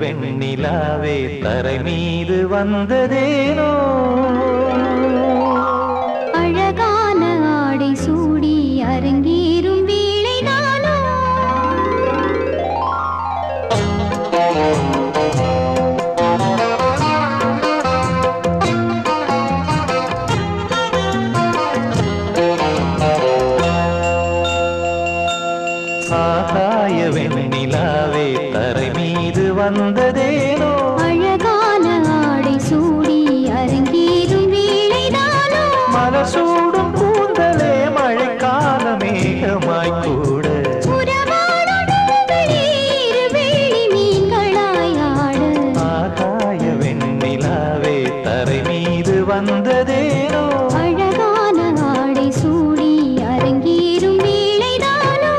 வெண்ணிலாவே தரை மீது வந்ததேனோ அழகான ஆடை சூடி அரங்கேறும் வேளைதானோ ஆகாய வெண்ணிலாவே தரை மீது வந்ததேனோ அழகான ஆடை சூடி அரங்கேறும் வேளைதானோ மலர் சூடும் கூந்தலே மழைக்கால மேகமாய் கூட ஆகாய வெண்ணிலாவே தரை மீது வந்ததேனோ அழகான ஆடை சூடி அரங்கேறும் வேளைதானோ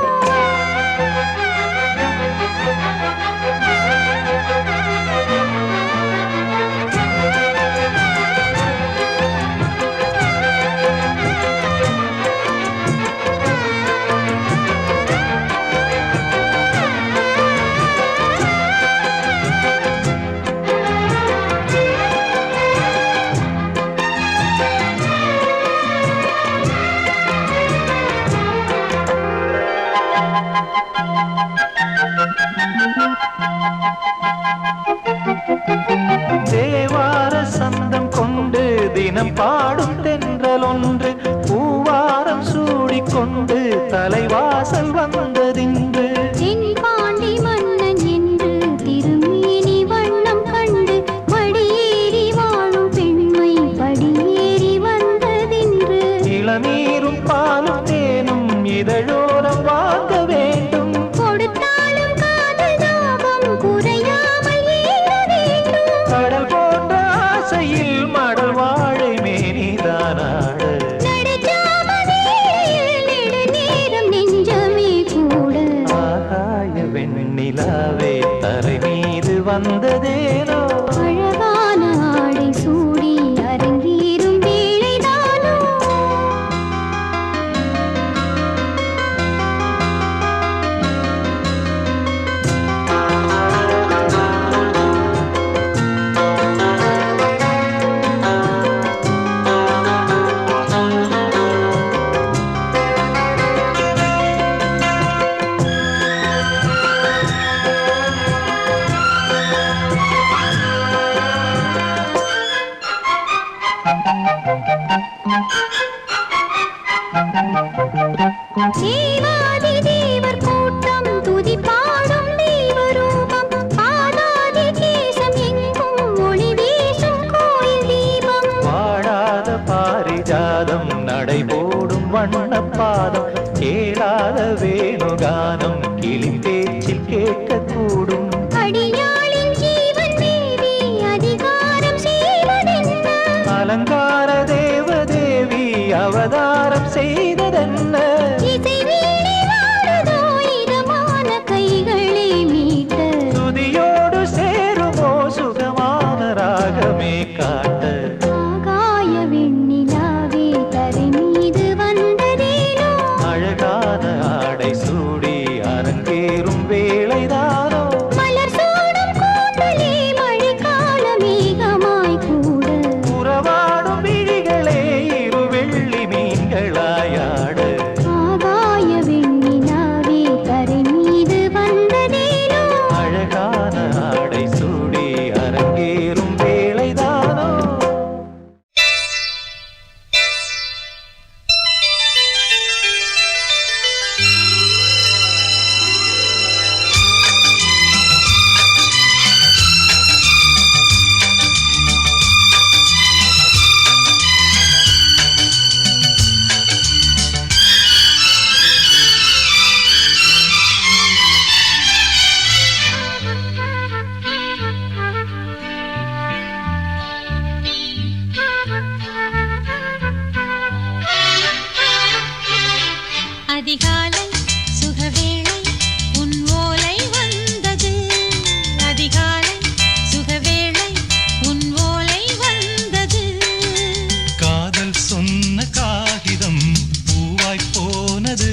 தேவார சந்தம் கொண்டு தினம் பாடும் தென்றல் ஒன்று பூவாரம் சூடிக்கொண்டு தலைவாசல் வந்ததின்று பாண்டி மன்னன் என்று திருமேனி வண்ணம் கண்டு மடியேறி வாழும் பெண்மை படியேறி வந்ததின்று இளநீரும் பாலும் தேனும் இதழோரம் வாங்க வேண்டும் கொடுத்தாலும் காதல் தாபம் குறையாமல் ஏற வேண்டும் கடல் போன்ற ஆசையில் மடல் வாழை மேனிதானாட நெடுநேரம் நெஞ்சமே கூட ஆகாய வெண்ணிலாவே தரை மீது வந்ததேனோ அழகான ஆடை சூடி அரங்கேறும் வேளைதானோ தேவாதி தேவர் கூட்டம் துதி பாடும் தெய்வரூபம் பாதாதி கேசம் எங்கும் ஒளி வீசும் கோயில் தீபம் வாடாத பாரிஜாதம் நடைபோடும் வண்ணப்பாதம் கேளாத வேணுகானம் கிளி பேச்சில் கேட்கக்கூடும் அடியாளின் ஜீவன் தேவி அதிகாரம் செய்வதென்ன அலங்கார தேவதேவி அவதாரம் செய்ததென்ன இசை வீணை வாழுதோ இதமான கைகளை மீட்ட துதியோடு சேருமோ சுகமான ராகமே காட்ட ஆகாய வெண்ணிலாவே தரை மீது வந்ததேனோ அழகான ஆடை சூடி அரங்கேறும் வேளைதானோ மலர் சூடும் கூந்தலே மழைக்கால மேகமாய் கூட உறவாடும் விழிகளே இரு வெள்ளி மீன்களாயாட ஆகாய வெண்ணிலாவே தரை மீது வந்ததேனோ அழகான ஆடை சூடி அரங்கேறும் வேளைதானோ அதிகாலை சுகவேளை உன் ஓலை வந்தது அதிகாலை சுகவேளை உன் ஓலை வந்தது காதல் சொன்ன காகிதம் பூவாய் போனது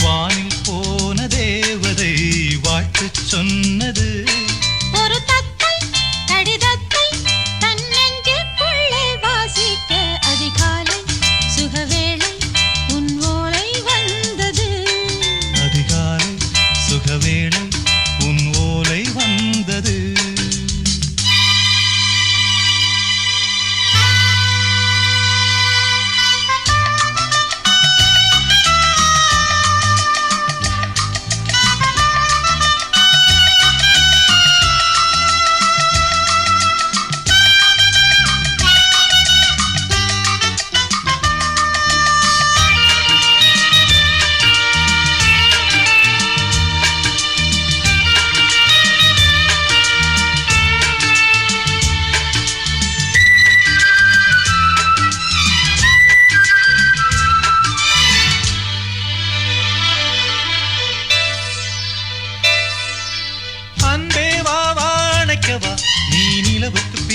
வானில் போன தேவதை வாழ்த்துச் சொன்னது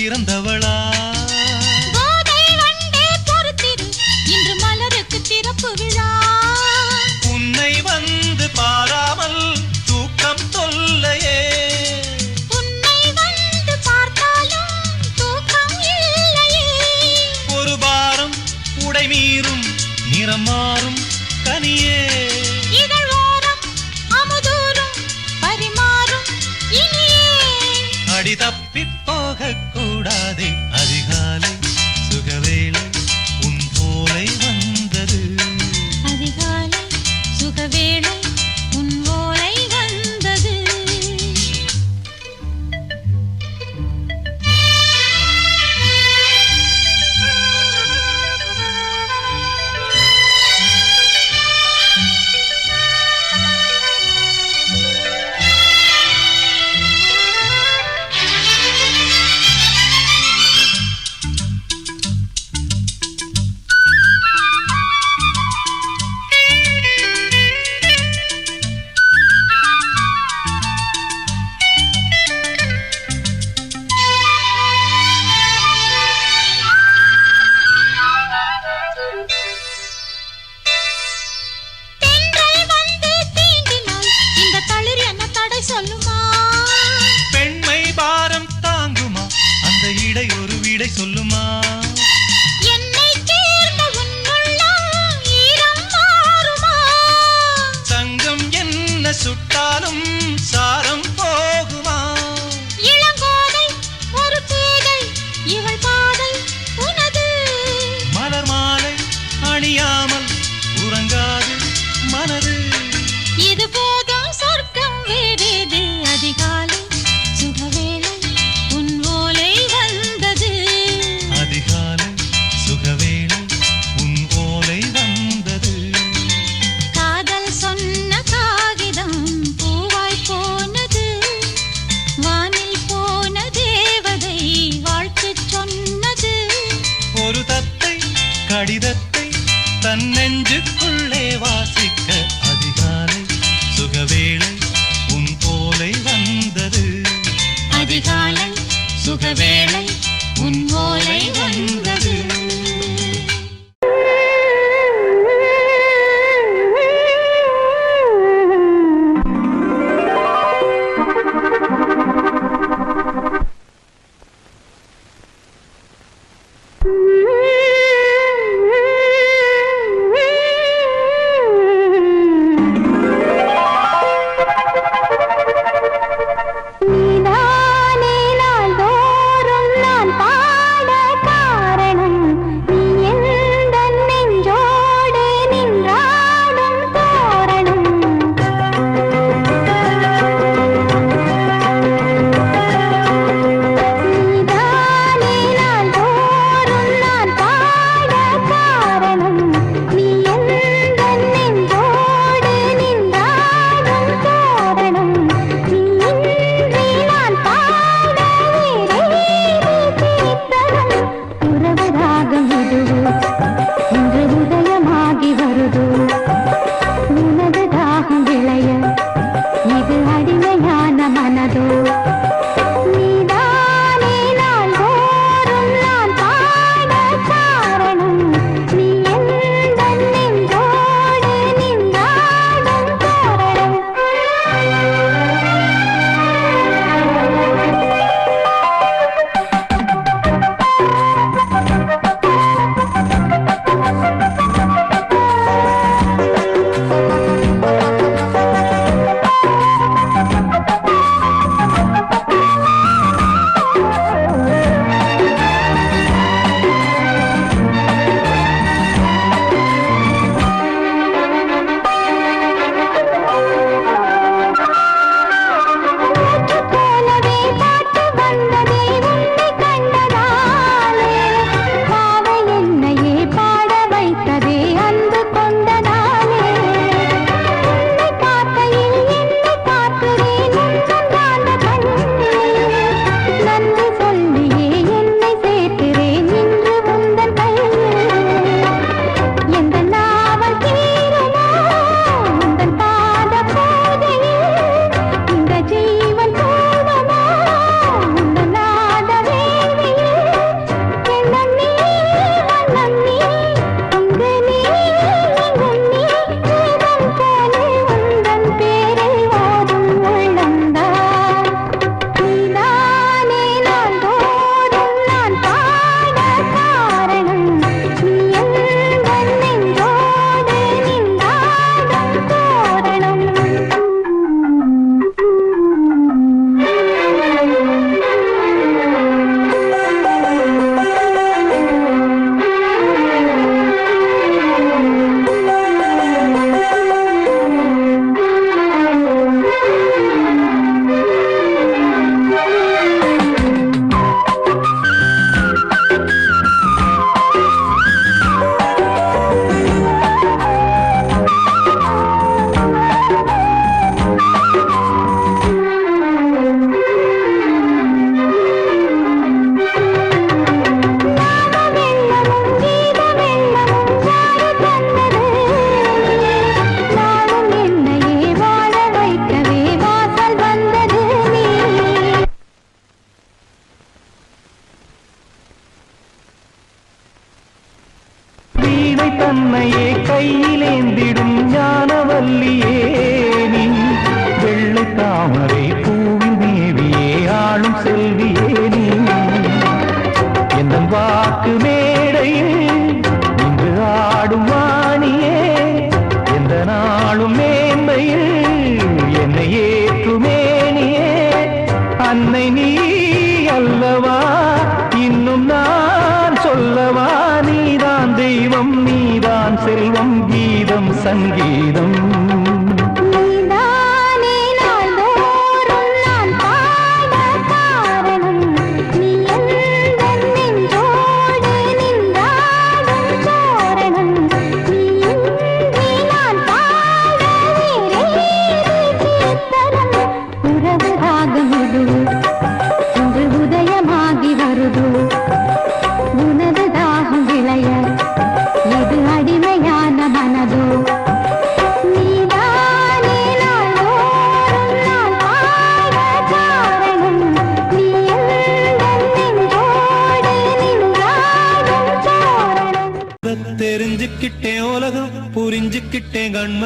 பிறந்தவளா கோதை வண்டே பொறுத்திரு இன்று மலருக்கு திறப்பு விழா உன்னை வந்து பாராமல் தூக்கம் தொல்லையே உன்னை வந்து பார்த்தாலும் தூக்கம் இல்லையே ஒரு பாரம் உடை மீறும் நிறம் மாறும் கனியே இதழ் ஓரம் அமுதூரும் பரிமாறும் இனியே அடி தப்பி போகக் கூடாதே அதிகாலை சுகவேளை உன் போலை வந்தது அதிகாலை சுகவேளை உன் ஓலை வந்தது தென்றல் வந்து தீண்டினால் இந்த தளிர் என்ன தடை சொல்லுமா பெண்மை பாரம் தாங்குமா அந்த இடை ஒரு விடை சொல்லுமா என்னை சேர்ந்த உன்னுள்ளம் ஈரம் மாறுமா சங்கம் என்ன சுட்டாலும் சாரம் போகுமா இளங்கோதை ஒரு பேதை இவள் பாதை உனது மலர் மாலை அணியாமல் உறங்காது மனது இது போதும் சொர்க்கம் வேறேது அதிகாலை சுகவேளை உன் ஓலை வந்தது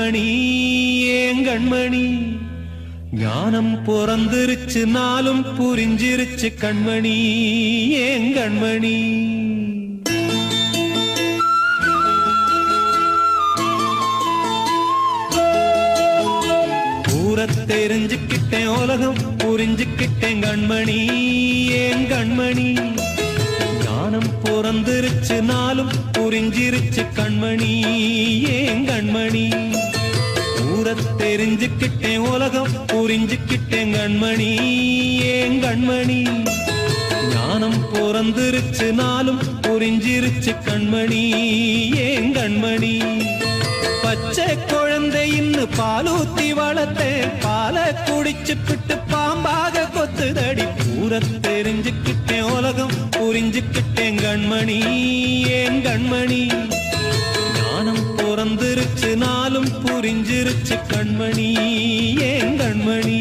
கண்மணி ஏன் கண்மணி ஞானம் பிறந்திருச்சு நாளும் புரிஞ்சிருச்சு கண்மணி ஏன் கண்மணி தெரிஞ்சுக்கிட்டேன் உலகம் புரிஞ்சுக்கிட்டேன் கண்மணி ஏன் கண்மணி ஞானம் பிறந்திருச்சு நாளும் புரிஞ்சிருச்சு கண்மணி ஏன் கண்மணி தெரிஞ்சுக்கிட்டேன் உலகம் புரிஞ்சுக்கிட்டேன் கண்மணி ஏன் கண்மணி ஞானம் பிறந்திருச்சு நாளும் புரிஞ்சிருச்சு கண்மணி ஏன் கண்மணி பச்சை குழந்தை இன்னும் பாலூத்தி வளர்த்தேன் பாலை குடிச்சுப்பிட்டு பாம்பாக கொத்துதடி தெரிஞ்சுக்கிட்டேன் உலகம் புரிஞ்சுக்கிட்டேன் கண்மணி ஏன் கண்மணி ஞானம் பிறந்திருச்சு நாளும் புரிஞ்சிருச்சு கண்மணி ஏன் கண்மணி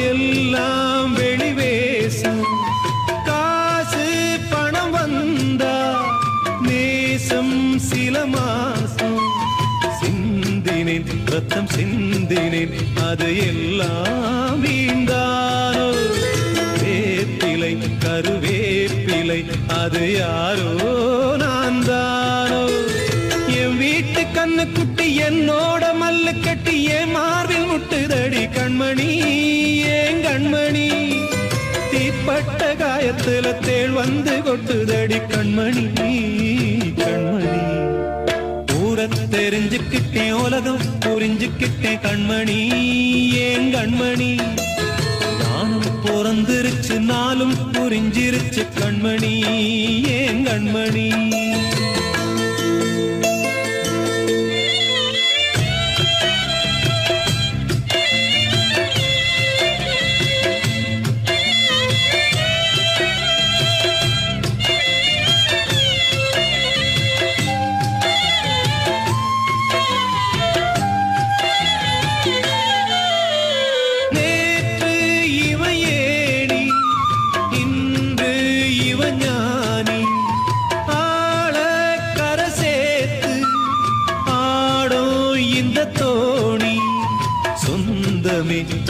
எல்லாம் வெளிவேசம் காசு பணம் வந்தா நேசம் சில மாசம் சிந்தினேன் ரத்தம் சிந்தினேன் அது எல்லாம் வீண்டானோ வேப்பிலை கருவேப்பிலை அது யாரோ நான் தானோ என் வீட்டு கண்ணு குட்டி என்னோட மல்லு கட்டி என் மார்பில் முட்டுதடி கண்மணி ஏன் கண்மணி தீப்பட்ட காயத்துல தேள் வந்து கொட்டுதடி கண்மணி கண்மணி தெரிஞ்சுக்கிட்டேன் உலகம் புரிஞ்சுக்கிட்டேன் கண்மணி ஏன் கண்மணி ஞானம் பிறந்திருச்சு நாளும் புரிஞ்சிருச்சு கண்மணி ஏன் கண்மணி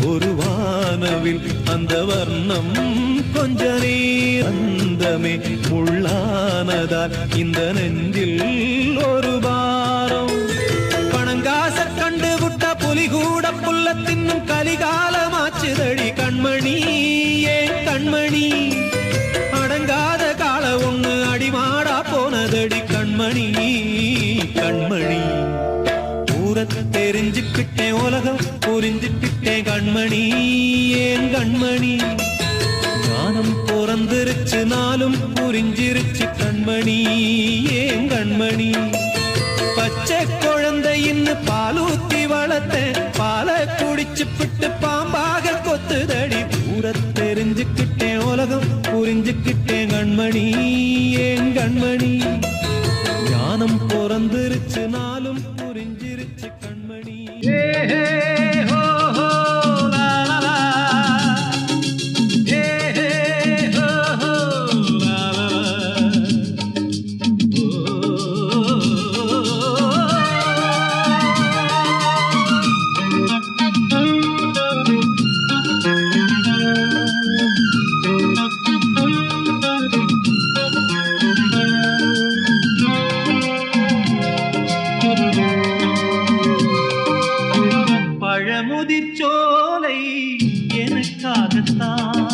ஒரு வானவில் அந்த வர்ணம் கொஞ்ச நேரந்தமே முள்ளானதால் இந்த நெஞ்சில் ஒரு பாரம் பணங்காச கண்டு விட்ட புலி கூட புல்ல தின்னும் கலிகாலமாச்சுதடி கண்மணி ஏன் கண்மணி அடங்காத கால ஒண்ணு அடிமாடா போனதடி கண்மணி கண்மணி தெரிஞ்சுக்கிட்டேன் உலகம் புரிஞ்சுக்கிட்டேன் கண்மணி ஏன் கண்மணி ஞானம் பிறந்திருச்சு நாளும் புரிஞ்சிருச்சு கண்மணி ஏன் கண்மணி பச்சை குழந்தை இன்னும் பாலூத்தி வளர்த்தேன் பாலை குடிச்சுப்பிட்டு பாம்பாக கொத்துதடி தெரிஞ்சுக்கிட்டேன் உலகம் புரிஞ்சுக்கிட்டேன் கண்மணி ஏன் கண்மணி ஞானம் பிறந்திருச்சு நாளும் புரிஞ்சிருச்சு கண்மணி பழமுதிர்ச்சோலை எனக்காகத்தான்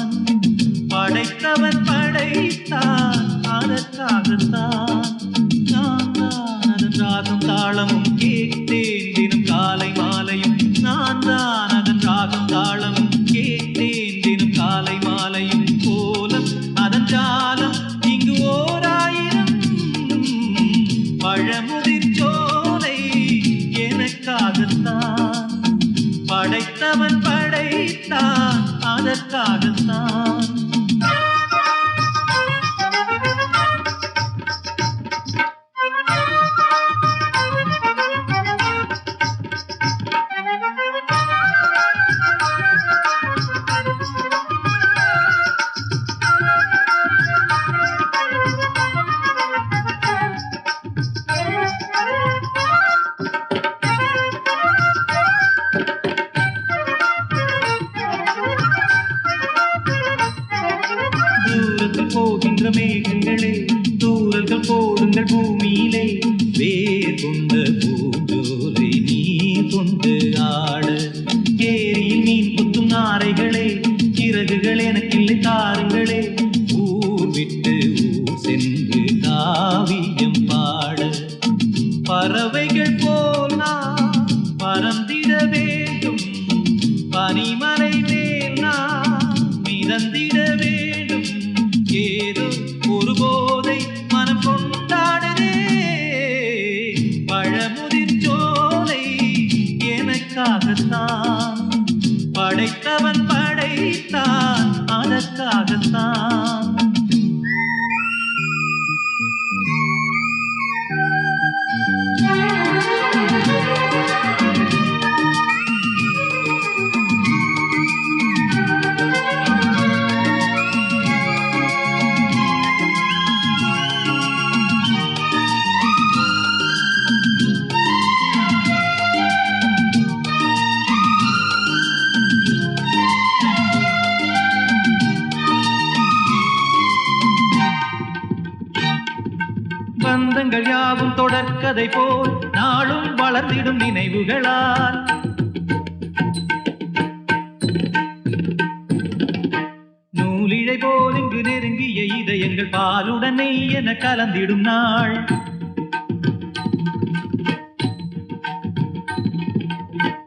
படைத்தவன் படைத்தான் அதற்காகத்தான் நான் தான் அதன் ராகம் தாளமும் கேட்டேன் தினம் காலை மாலையும் நான் தான் அதன் ராகம் தாளமும் கேட்டேன் தினம் காலை மாலையும் கோலம் அதன் ஜாலம் இங்கு ஓராயிரம் பழமுதிர்ச்சோலை எனக்காகத்தான் படைத்தவன் படைத்தான் அதற்காகத்தான். போகின்ற மேகங்களே தூரல்கள் போடுங்கள் பூமியிலே வேர் கொண்ட பூஞ்சோலை நீ கொண்டு ஆட ஏரியில் மீன் குத்தும் நாரைகளே இறகுகள் எனக்கில்லை தாருங்களே ஊர் விட்டு ஊர் சென்று காவியம் பாட பறவைகள் போல் நான் பறந்திட வேண்டும் பனிமலை மேல் நான் மிதந்திட வேண்டும் ஏதோ ஒரு போதை மனம் கொண்டாடுதே பழமுதிர் சோலை எனக்காகத்தான் படைத்தவன் படைத்தான் அதற்காகத்தான். பந்தங்கள் யாவும் தொடர்கதை போல் நாளும் வளர்ந்திடும் நினைவுகளால் நூலிழை போல் இங்கு நெருங்கிய இதயங்கள் பாலுடனே என கலந்திடும் நாள்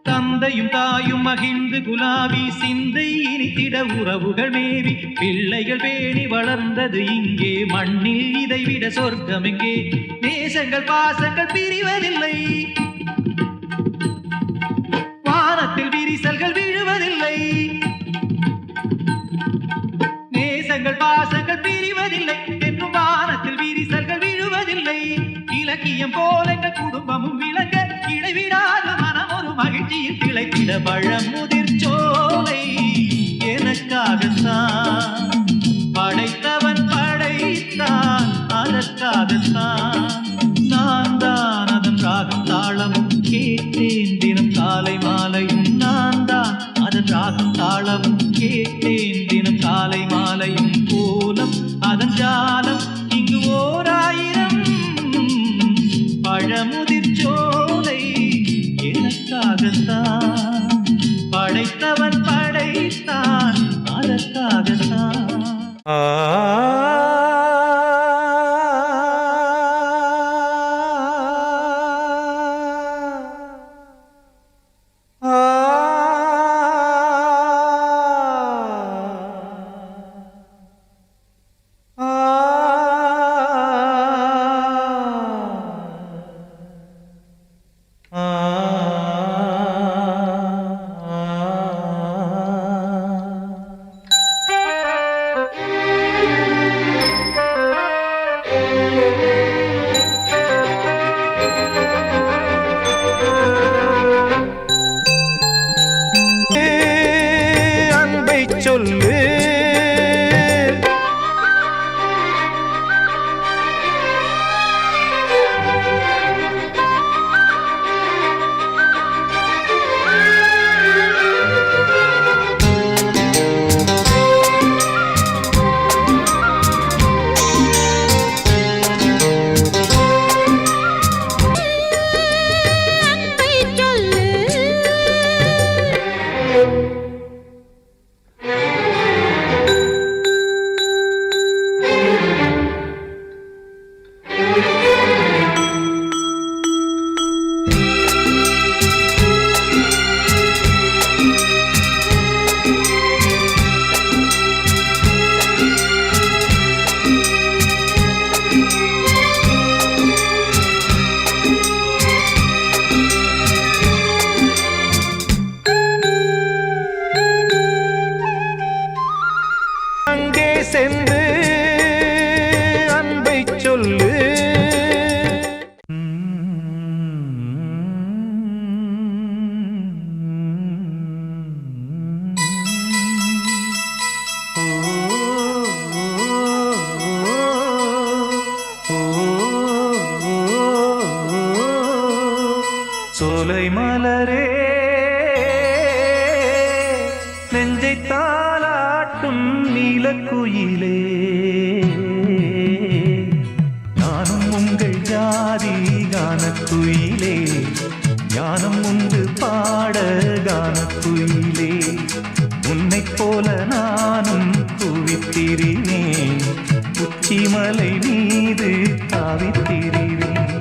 தந்தையும் தாயும் மகிழ்ந்து குலாவி சிந்தை இனித்திட உறவுகள் மேவி பிள்ளைகள் பேணி வளர்ந்தது இங்கே மண்ணில் இதைவிட சொர்க்கம் எங்கே நேசங்கள் பாசங்கள் பிரிவதில்லை வானத்தில் விரிசல்கள் விழுவதில்லை நேசங்கள் பாசங்கள் பிரிவதில்லை என்றும் வானத்தில் விரிசல்கள் விழுவதில்லை இலக்கியம் போல எங்கள் குடும்பமும் விளங்க இடைவிடாத மனம் ஒரு மகிழ்ச்சியில் திளைத்திட பழமுதிர் சோலை எனக்காகத்தான் படைத்தவன் படைத்தான் அதற்காகத்தான். நான் தான் அதன் ராகம் தாளமும் கேட்டேன் தினம் காலை மாலையும் நான் தான் அதன் ராகம் தாளமும் கேட்டேன் தினம் காலை மாலையும் கோலம் அதன் ஜாலம் இங்கு ஓராயிரம் பழமுதிர் சோலை எனக்காகத்தான் படைத்தவன் படைத்தான் அதற்காகத்தான். நெஞ்சை தாலாட்டும் நீலக்குயிலே நானும் உங்கள் ஜாதி கானக்குயிலே ஞானம் உண்டு பாட கானக்குயிலே உன்னைப் போல நானும் குவித்திரினேன் உச்சிமலை மீது தாவித்திரினேன்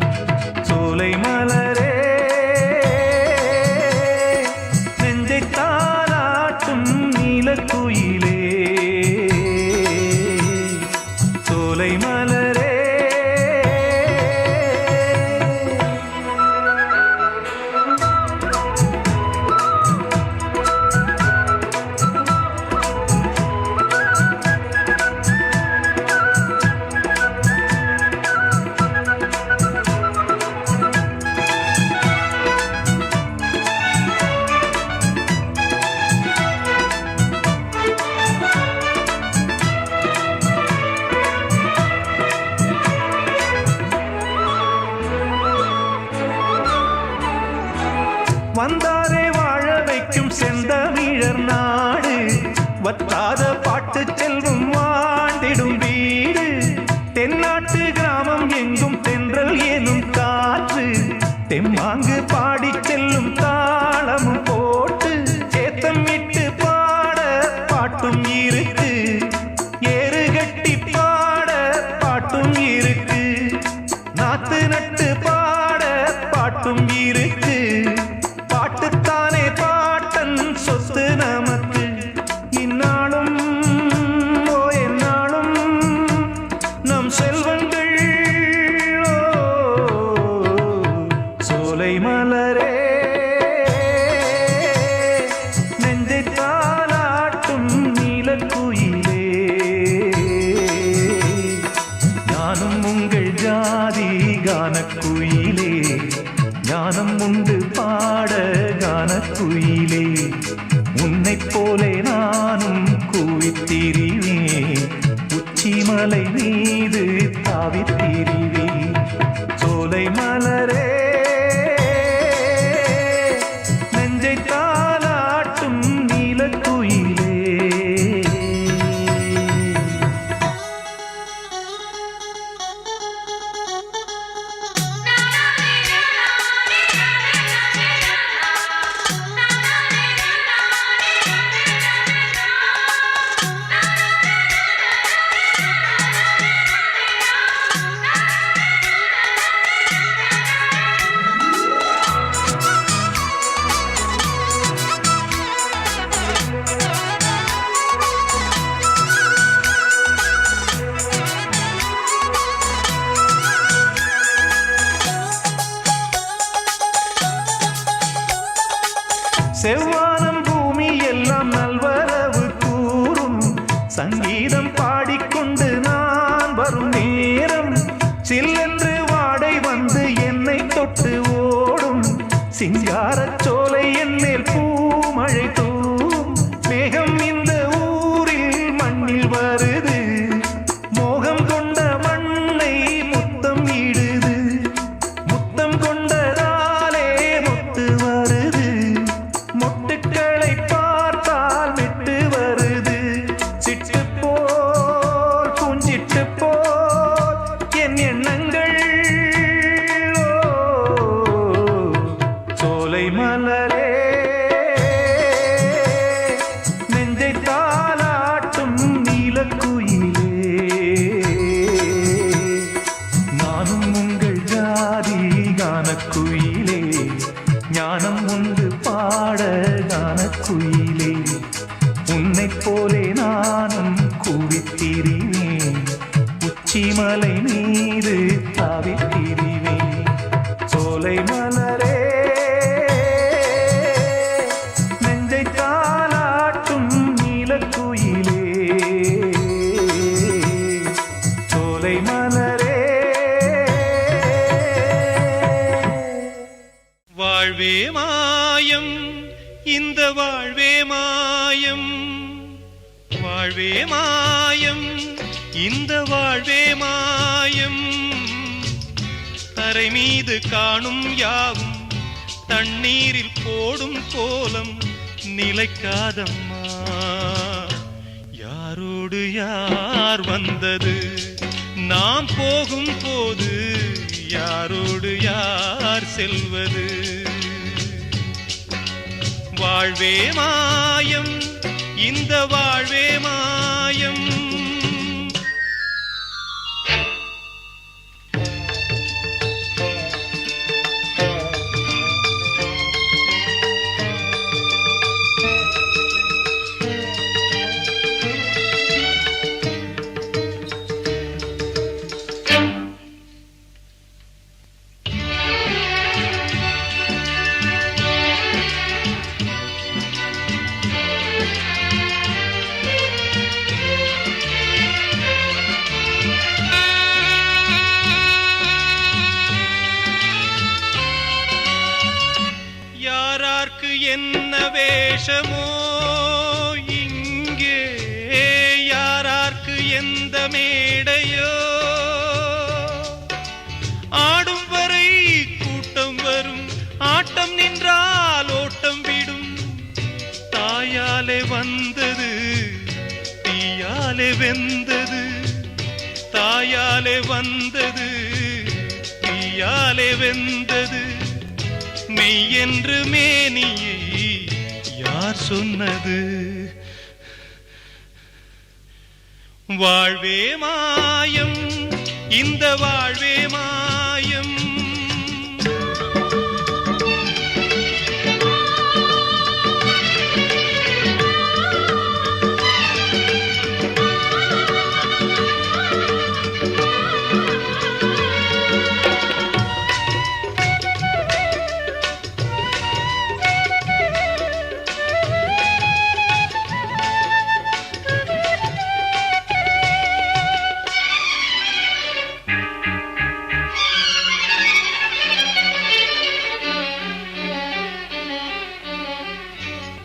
சோலை மலரே நெஞ்சை தாலாட்டும் நீலக்குயிலே சோலை மலரே வந்தாரே வாழ வைக்கும் செந்தமிழர் நாடு வத்தாத பாட்டு செல்வம் வாழ்ந்திடும் வீடு தென்னாட்டு கிராமம் எங்கும் தென்றல் எனும் காற்று தெம்மாங்கு பாடி செல்லும் தாளமும் போட்டு சேத்தம் விட்டு பாட பாட்டும் இருக்கு ஏறு கட்டி பாட பாட்டும் இருக்கு நாத்து நட்டு பாட பாட்டும் இருக்கு பாட்டுத்தானே பாட்டன் சொத்து நமக்கு இந்நாளும் ஓ எந்நாளும் நம் செல்வங்கள் சோலை மலரே நெஞ்சை தாலாட்டும் நீலக்குயிலே நானும் உங்கள் ஜாதி கானக்குயிலே ஞானம் உண்டு பாட கானக்குயிலே உன்னைப் போலே நானும் கூவித்திரிவேன் உச்சிமலை மீது தாவித்திரிவேன் சோலை மலரே நெஞ்சை தாலாட்டும் நீலக்குயிலே செவ்வானம் பூமி எல்லாம் நல்வரவு கூறும் சங்கீதம் பாடிக்கொண்டு நான் வரும் நேரம் சில்லென்று வாடை வந்து என்னை தொட்டு ஓடும் சிங்காரச் சோலை என் மேல் பூமழை தூவும் மேகம் இந்த ஊரில் மண்ணில் வருது மோகம் கொண்ட மண்ணை முத்தம் இடுது முத்தம் கொண்டதாலே முத்து வருது மொட்டுக்களை பார்த்தால் விட்டு வருது சிட்டு போல் பூஞ்சிட்டு போல் என் எண்ணங்கள் சோலை மலரே நெஞ்சை தாலாட்டும் நீலக்குயிலே நானும் உங்கள் ஜாதி கானக்குயிலே ஞானம் உண்டு பாட கானக்குயிலே உன்னைப் போலே நானும் கூவித்திரிவேன் உச்சிமலை மீது தாவித்திரிவேன் சோலை மலரே நெஞ்சை தாலாட்டும் நீலக்குயிலே சோலை மலரே வாழ்வே மாயம் இந்த வாழ்வே மாயம் வாழ்வே மாயம் இந்த வாழ்வே மாயம் தரை மீது காணும் யாவும் தண்ணீரில் போடும் கோலம் நிலைக்காதம்மா யாரோடு யார் வந்தது நாம் போகும் போது யாரோடு யார் செல்வது வாழ்வே மாயம் இந்த வாழ்வே மாயம் என்ன வேஷமோ இங்கே யாரார்க்கு எந்த மேடையோ ஆடும் வரை கூட்டம் வரும் ஆட்டம் நின்றால் ஓட்டம் விடும் தாயாலே வந்தது தீயாலே வெந்தது தாயாலே வந்தது தீயாலே வெந்தது மெய் என்று மேனியை யார் சொன்னது வாழ்வே மாயம் இந்த வாழ்வே மாயம்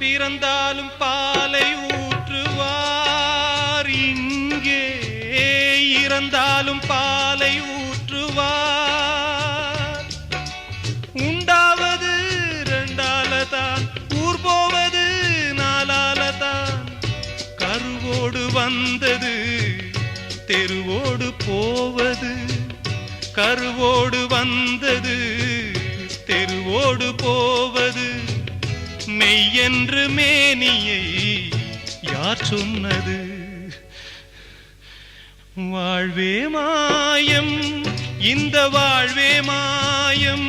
பிறந்தாலும் பாலை ஊற்றுவார் இங்கே இறந்தாலும் பாலை ஊற்றுவார் உண்டாவது ரெண்டாலதான் ஊர் போவது நாலாலதான் கருவோடு வந்தது தெருவோடு போவது கருவோடு வந்தது தெருவோடு போவது மெய் என்று மேனியை யார் சொன்னது வாழ்வே மாயம் இந்த வாழ்வே மாயம்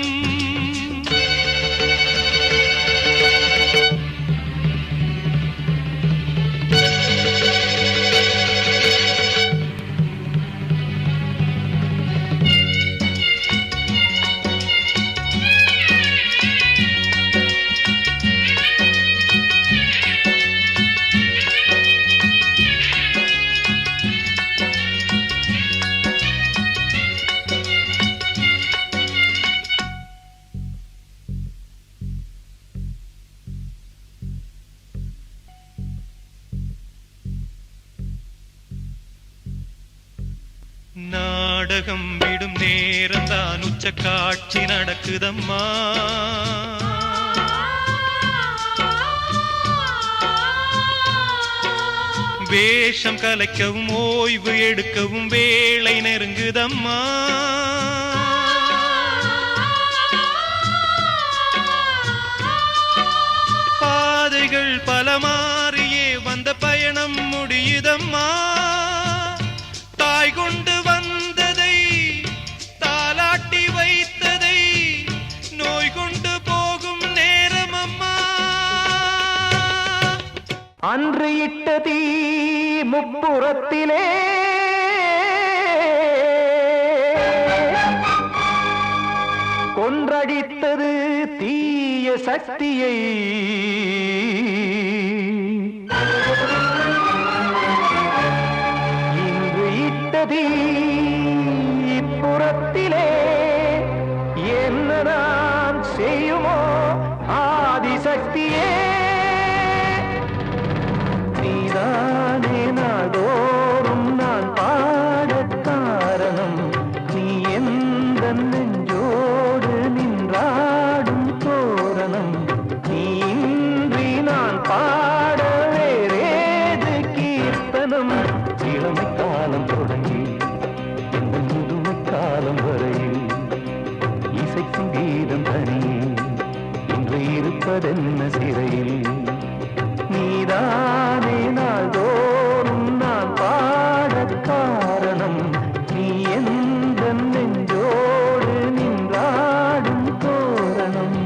நாடகம் விடும் நேரம்தான் உச்ச காட்சி நடக்குதம்மா வேஷம் கலைக்கவும் ஓய்வு எடுக்கவும் வேளை நெருங்குதம்மா பாதைகள் பல மாறியே வந்த பயணம் முடியுதம்மா தாய் கொண்டு வந்ததை தாலாட்டி வைத்ததை நோய் கொண்டு போகும் நேரம் அம்மா அன்று இட்ட தீ முப்புறத்திலே கொன்றடித்தது தீய சக்தியை இன்று இட்டதீ இப்புறத்திலே என்ன நான் செய்யுமோ ஆதிசக்தியே நீதானே நாடோறும் நான் பாடக் காரணம் நீ எந்த நெஞ்சோடு நின்றாடும் தோரணம் நீ இன்றி நான் பாட வேறேது கீர்த்தனம் தவிப்பதென்ன சிறையில் நீதானே நாள்தோறும் நான் பாடக் காரணம் நீ எந்த நெஞ்சோடு நின்றாடும் தோரணம்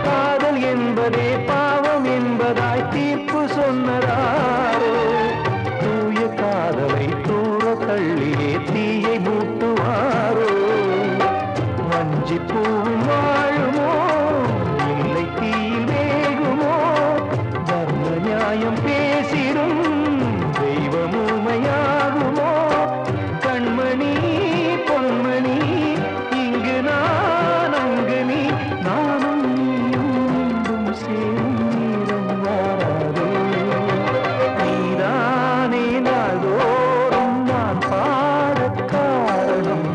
காதல் என்பதே பாவம் என்பதாய் தீர்ப்பு சொன்னதாரோ தூய காதலை தூர தள்ளியே தீயை மூட்டுவாரோ வஞ்சி பூவும் வாழுமோ இல்லை தீயில் வேகுமோ தர்ம நியாயம் பேசிடும் தெய்வமுமையாகுமோ கண்மணி பொன்மணி இங்கு நான் அங்கு நீ நானும் நீயும் சேரும் நீரம் வாராதோ நீதானே நாள்தோறும் நான் பாடக் காரணம்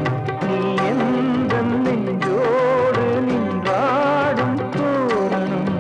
நீ எந்த நெஞ்சோடு நின்றாடும் தோரணம்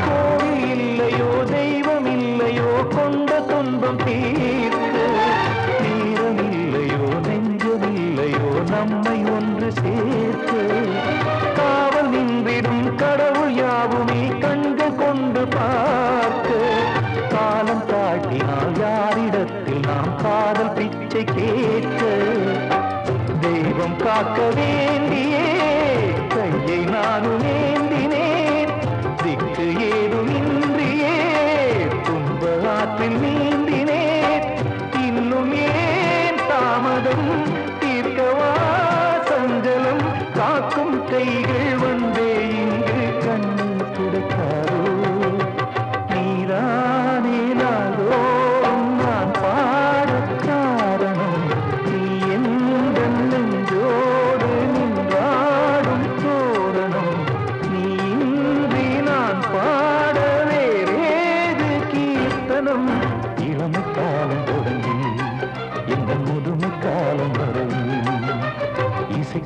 கோவில் இல்லையோ தெய்வம் இல்லையோ கொண்ட துன்பம் தீர்க்க நேரம் இல்லையோ நெஞ்சம் இல்லையோ நம்மை ஒன்று சேர்க்க காவல் நின்றிடும் கடவுள் யாவுமே கண்கள் கொண்டு பார்க்க காலம் காட்டினால் யாரிடத்தில் நாம் காதல் பிச்சை கேட்க தெய்வம் காக்க வேண்டியே கையை நானும் ஏந்தினேன் திக்கு ஏதுமின்றியே துன்ப ஆற்றில் நீந்தினேன் இன்னும் ஏன் தாமதம் தீர்க்கவா சஞ்சலம் காக்கும் கைகள் வந்தே இங்கு கண்ணீர் துடைக்காரோ நீதானே நாள்தோறும் நான் பாடக் காரணம் நீ எந்த நெஞ்சோடு நின்றாடும் தோரணம் நீ இன்றி நான் பாட வேறேது கீர்த்தனம் இளமை காலம் தொடங்கி இந்த முதுமை காலம் வரை இசை